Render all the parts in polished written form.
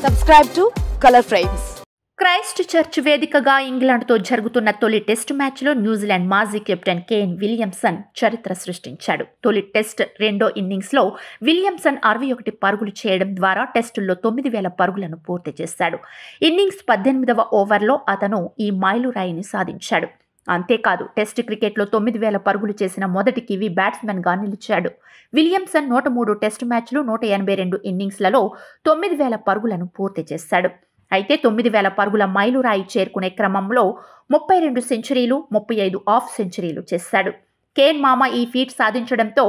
Subscribe to Color Frames. Christ church వేదికగా ఇంగ్లాండ్తో జరుగుతున్న తొలి టెస్ట్ మ్యాచ్లో న్యూజిలాండ్ మాజీ కెప్టెన్ కేన్ విలియమ్సన్ చరిత్ర సృష్టించాడు. తొలి టెస్ట్ రెండో ఇన్నింగ్స్లో విలియమ్సన్ 61 పరుగులు చేయడం ద్వారా టెస్టుల్లో 9000 పరుగులను పూర్తి చేశాడు. ఇన్నింగ్స్ 18వ ఓవర్లో అతను ఈ మైలురాయిని సాధించాడు. అంతేకాదు టెస్ట్ క్రికెట్లో 9000 పరుగులు చేసిన మొదటి కివీ బ్యాట్స్మెన్గా నిలిచాడు. విలియమ్సన్ 103 టెస్ట్ మ్యాచ్లు 182 ఇన్నింగ్స్లలో 9000 పరుగులను పూర్తి చేశాడు. అయితే 9000 పరుగుల మైలురాయి చేరుకునే క్రమంలో 32 సెంచరీలు 35 ఆఫ్ సెంచరీలు చేశాడు. కేన్ మామ ఈ ఫీట్ సాధించడంతో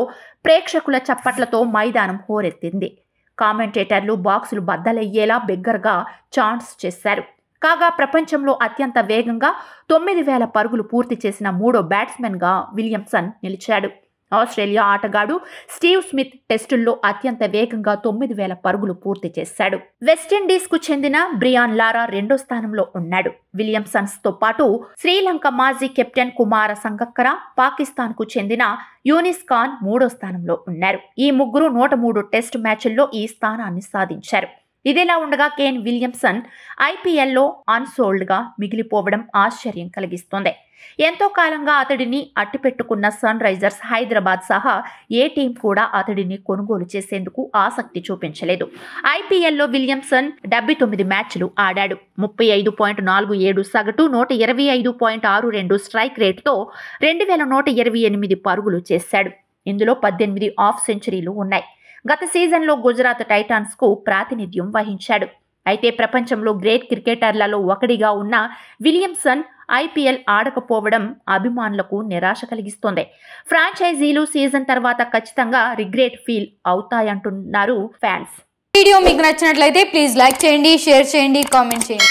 ప్రేక్షకుల చప్పట్లతో మైదానం హోరెత్తింది. కామెంటేటర్లు బాక్సులు బద్దలయ్యేలా బిగ్గరగా చాంట్స్ చేశారు. కాగా ప్రపంచంలో అత్యంత వేగంగా 9000 పరుగులు పూర్తి చేసిన మూడో బ్యాట్స్మెన్గా విలియమ్సన్ నిలిచాడు. ఆస్ట్రేలియా ఆటగాడు స్టీవ్ స్మిత్ టెస్టుల్లో అత్యంత వేగంగా 9000 పరుగులు పూర్తి చేశాడు. వెస్టిండీస్కు చెందిన బ్రియాన్ లారా రెండో స్థానంలో ఉన్నాడు. విలియమ్సన్స్తో పాటు శ్రీలంక మాజీ కెప్టెన్ కుమార సంగక్కర, పాకిస్తాన్కు చెందిన యూనిస్ ఖాన్ మూడో స్థానంలో ఉన్నారు. ఈ ముగ్గురు 103 టెస్ట్ మ్యాచ్ల్లో ఈ స్థానాన్ని సాధించారు. ఇదిలా ఉండగా కేన్ విలియమ్సన్ ఐపీఎల్లో అన్సోల్డ్గా మిగిలిపోవడం ఆశ్చర్యం కలిగిస్తోంది. ఎంతో కాలంగా అతడిని అట్టిపెట్టుకున్న సన్ రైజర్స్ హైదరాబాద్ సహా ఏ టీం కూడా అతడిని కొనుగోలు చేసేందుకు ఆసక్తి చూపించలేదు. ఐపీఎల్లో విలియమ్సన్ 79 మ్యాచ్లు ఆడాడు. 35.47 సగటు, 125.62 స్ట్రైక్ రేటుతో 2128 పరుగులు చేశాడు. ఇందులో 18 ఆఫ్ సెంచరీలు ఉన్నాయి. గత సీజన్లో గుజరాత్ టైటాన్స్కు ప్రాతినిధ్యం వహించాడు. అయితే ప్రపంచంలో గ్రేట్ క్రికెటర్లలో ఒకడిగా ఉన్న విలియమ్సన్ ఐపీఎల్ ఆడకపోవడం అభిమానులకు నిరాశ కలిగిస్తోంది. ఫ్రాంచైజీలు సీజన్ తర్వాత ఖచ్చితంగా రిగ్రెట్ ఫీల్ అవుతాయంటున్నారు ఫ్యాన్స్. వీడియో మీకు నచ్చినట్లయితే ప్లీజ్ లైక్ చేయండి, షేర్ చేయండి, కామెంట్ చేయండి.